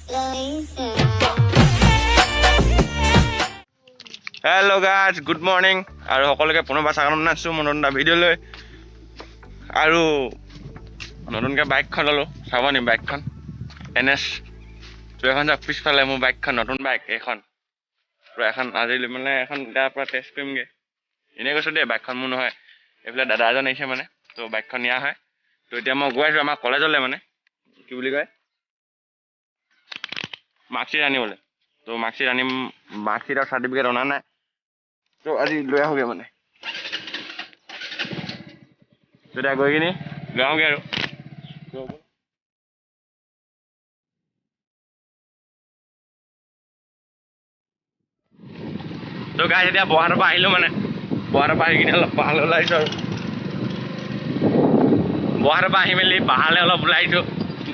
Hello guys good morning और সকলকে পুনৰবাৰ স্বাগতম জনাইছো মোৰ নতুন ভিডিঅ'লৈ আৰু নতুনকৈ বাইকখন ললো চাবনি বাইকখন NS তো এখন পিছফালে মোৰ বাইকখন নতুন বাইক এখন তো এখন আজি মানে এখন তাৰ পৰা টেষ্ট কৰিমগে এনে কৈছো দে বাইকখন মোৰ নহয় এইফালে দাদা এজন আহিছে মানে তো বাইকখন নিয়া হয় তো এতিয়া মই গৈ আছো আমাৰ কলেজলৈ মানে কি বুলি কয় মাৰ্কশ্বিট আনিবলৈ তো মাৰ্কশ্বিট আনিম মাৰ্কশ্বিট আৰু চাৰ্টিফিকেট অনা নাই তো আজি লৈ আহোগে মানে তেতিয়া গৈ কিনি লৈ আহোগে আৰু তো গাইজ এতিয়া বহাৰৰ পৰা আহিলো মানে বহাৰৰ পৰা আহি কিনে অলপ পাহাৰলৈ ওলাইছো আৰু বহাৰৰ পৰা আহি মেলি পাহাৰলৈ অলপ ওলাইছো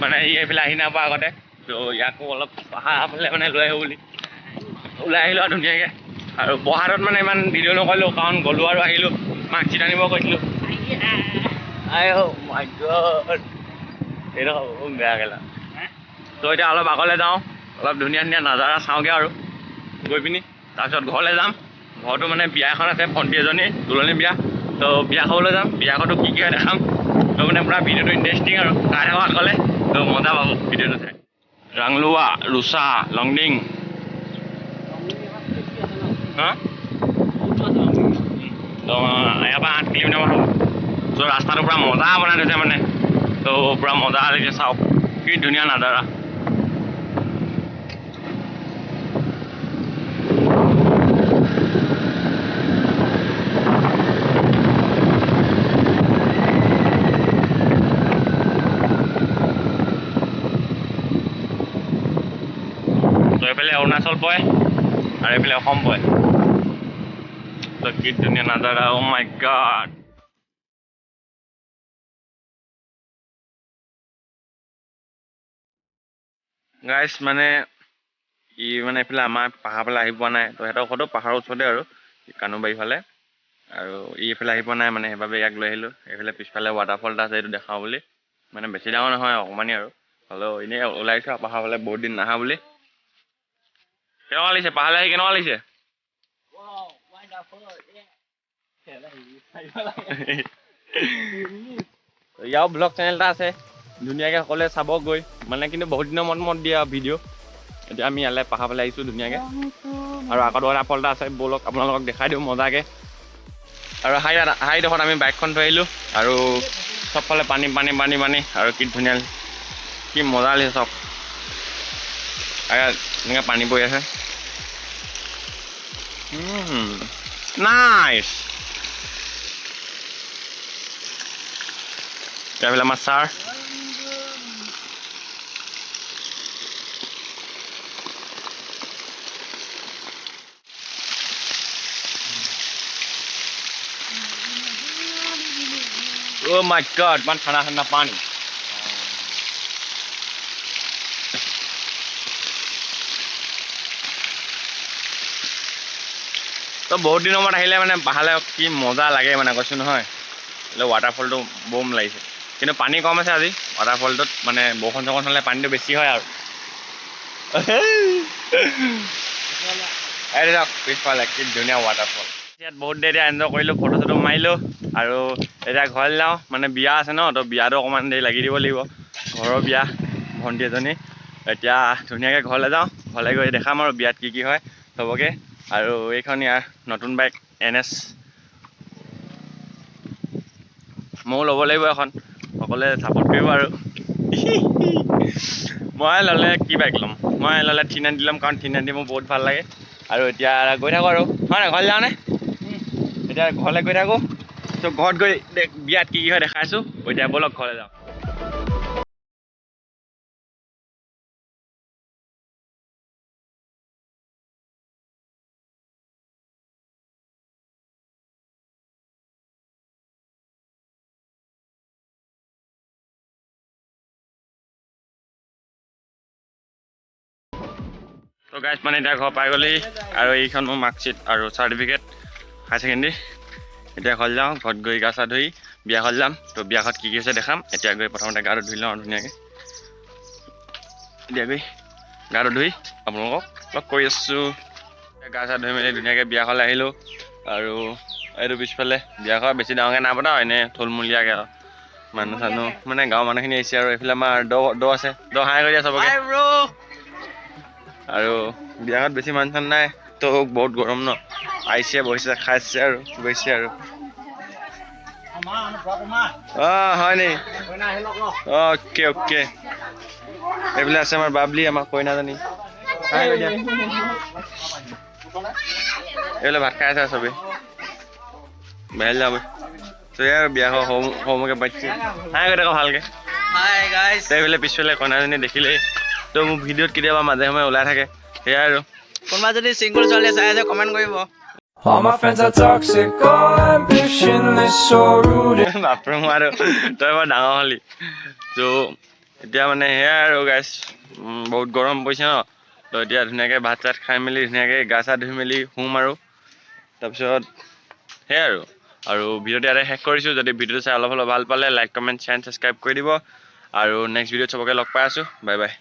মানে এইফালে আহি নাপা আগতে তো ইয়াকো অলপ পাহাৰ ফালে মানে লৈ আহো বুলি ওলাই আহিলো আৰু ধুনীয়াকৈ আৰু বহাৰত মানে ইমান ভিডিঅ' নকৰিলোঁ কাৰণ গ'লো আৰু আহিলোঁ মাৰ্কশ্বিট আনিব কৈছিলোঁ মাই গড এইটো বেয়া গেলা তো এতিয়া অলপ আগলৈ যাওঁ অলপ ধুনীয়া ধুনীয়া নাজাৰা চাওঁগৈ আৰু গৈ পিনি তাৰপিছত ঘৰলৈ যাম ঘৰতো মানে বিয়া এখন আছে ভণ্টি এজনী তুলনি বিয়া তো বিয়া খাবলৈ যাম বিয়া ঘৰটো কি হয় দেখাম তো মানে পূৰা ভিডিঅ'টো ইণ্টাৰেষ্টিং আৰু চাই থাকক আগলে তো মজা পাব ভিডিঅ'টো চাই ৰাংলুৱা ৰুচা লংডিং হা তো ইয়াৰ পৰা 8 কিলোমিটাৰমান হ'ব তো ৰাস্তাটো পূৰা মজা বনাই থৈছে মানে তো পূৰা মজা লাগিছে চাওক কি ধুনীয়া নাজাৰা তো এইফালে অৰুণাচল পৰে আৰু এইফালে অসম পৰে তো কি ধুনীয়া নাজাৰা অ' মাই গড গাইজ মানে ই মানে এইফালে আমাৰ পাহাৰ ফালে আহি পোৱা নাই তো সিহঁতৰ ঘৰতো পাহাৰৰ ওচৰতে আৰু কানুবাৰী ফালে আৰু ই এইফালে আহি পোৱা নাই মানে সেইবাবে ইয়াক লৈ আহিলোঁ এইফালে পিছফালে ৱাটাৰফল এটা আছে এইটো দেখাওঁ বুলি মানে বেছি ডাঙৰ নহয় অকণমানি আৰু হ'লেও এনেই ওলাইছোঁ আৰু পাহাৰ ফালে বহুত দিন নাহা বুলি কেনেকুৱা লাগিছে পাহাৰলৈ আহি কেনেকুৱা লাগিছে ইয়াৰো ব্লগ চেনেল এটা আছে ধুনীয়াকৈ সকলোৱে চাব গৈ মানে কিন্তু বহুত দিনৰ মূৰত দিয়া ভিডিঅ' এতিয়া আমি ইয়ালৈ পাহাৰ ফালে আহিছোঁ ধুনীয়াকৈ আৰু আগত ৱাটাৰফল এটা আছে ব'লক আপোনালোকক দেখাই দিওঁ মজাকৈ আৰু হাইডোখৰত আমি বাইকখন থৈ আহিলোঁ আৰু চবফালে পানী পানী পানী পানী আৰু কি ধুনীয়া কি মজা লাগিছে চব এনেকৈ পানী পৰি আছে নাইচ এইফালে আমাৰ sir Oh my god, man ঠাণ্ডা ঠাণ্ডা পানী তো বহুত দিনৰ মূৰত আহিলে মানে পাহাৰলৈ কি মজা লাগে মানে কৈছোঁ নহয় এইটো ৱাটাৰফলটো বম লাগিছে কিন্তু পানী কম আছে আজি ৱাটাৰফলটোত মানে বৰষুণ চৰষুণ হ'লে পানীটো বেছি হয় আৰু এই দিয়ক পিছফালে কি ধুনীয়া ৱাটাৰফল ইয়াত বহুত দেৰি এনজয় কৰিলোঁ ফটো চটো মাৰিলোঁ আৰু এতিয়া ঘৰলৈ যাওঁ মানে বিয়া আছে ন তো বিয়াটো অকণমান দেৰি লাগি দিব লাগিব ঘৰৰ বিয়া ভণ্টি এজনী এতিয়া ধুনীয়াকৈ ঘৰলৈ যাওঁ ঘৰলৈ গৈ দেখাম আৰু বিয়াত কি হয় চবকে আৰু এইখন ইয়াৰ নতুন বাইক NS ময়ো ল'ব লাগিব এখন সকলোৱে ছাপোৰ্ট কৰিব আৰু মই ল'লে কি বাইক ল'ম মই ল'লে 390 ল'ম কাৰণ 390 মোৰ বহুত ভাল লাগে আৰু এতিয়া গৈ থাকোঁ আৰু হয় নাই ঘৰলৈ যাওঁনে এতিয়া ঘৰলৈ গৈ থাকোঁ তো ঘৰত গৈ বিয়াত কি হয় দেখাইছোঁ এতিয়া ব'লক ঘৰলৈ যাওঁ তো গাইজ মানে এতিয়া ঘৰ পাই গ'লেই আৰু এইখন মোৰ মাৰ্কশ্বিট আৰু চাৰ্টিফিকেট হায়াৰ ছেকেণ্ডেৰী এতিয়া ঘৰলৈ যাওঁ ঘৰত গৈ গা চা ধুই বিয়া ঘৰত যাম তো বিয়া ঘৰত কি হৈছে দেখাম এতিয়া গৈ প্ৰথমতে গাটো ধুই লওঁ আৰু ধুনীয়াকৈ এতিয়া গৈ গাটো ধুই আপোনালোকক লগ কৰি আছোঁ। গা চা ধুই মেলি ধুনীয়াকৈ বিয়া ঘৰলৈ আহিলোঁ। আৰু এইটো পিছফালে বিয়া ঘৰ বেছি ডাঙৰকৈ নাই পতা এনেই থুলমূলীয়াকৈ আৰু মানুহ চানুহ মানে গাঁৱৰ মানুহখিনি আহিছে। আৰু এইফালে আমাৰ দ আছে হাই কৰি দিয়া চবকে। আৰু বিয়া ঘৰত বেছি মানুহ চানুহ নাই তো বহুত গৰম ন, আহিছে বহিছে খাইছে আৰু গৈছে আৰু। হয় নি? অ'কে। এইফালে আছে আমাৰ বাবলি, আমাৰ কইনাজনী। এইফালে ভাত খাই আছে চবেই বাহিৰলৈ যাব। আৰু বিয়া সৰুমুখে পাতিছে। হাই কৰি থাকক ভালকে। এইফালে পিছফালে কইনাজনী দেখিলেই তো মোৰ ভিডিঅ'ত কেতিয়াবা মাজে সময়ে ওলাই থাকে। সেয়াই আৰু কোনোবা যদি চিংগল ছোৱালী চাই আছে কমেণ্ট কৰিব। All my friends are toxic, all ambitionless, so rude. বাপৰে মই আৰু তই বৰ ডাঙৰ হ'লি তো এতিয়া মানে সেয়াই আৰু গাইছ বহুত গৰম পৰিছে ন। তো এতিয়া ধুনীয়াকৈ ভাত চাত খাই মেলি ধুনীয়াকৈ গা চা ধুই মেলি শুম আৰু তাৰপিছত সেয়াই আৰু ভিডিঅ'টো ইয়াতে শেষ কৰিছোঁ। যদি ভিডিঅ'টো চাই অলপ ভাল পালে লাইক কমেণ্ট শ্বেয়াৰ ছাবস্ক্ৰাইব কৰি দিব। আৰু নেক্সট ভিডিঅ'ত চবকে লগ পাই আছোঁ। Bye bye.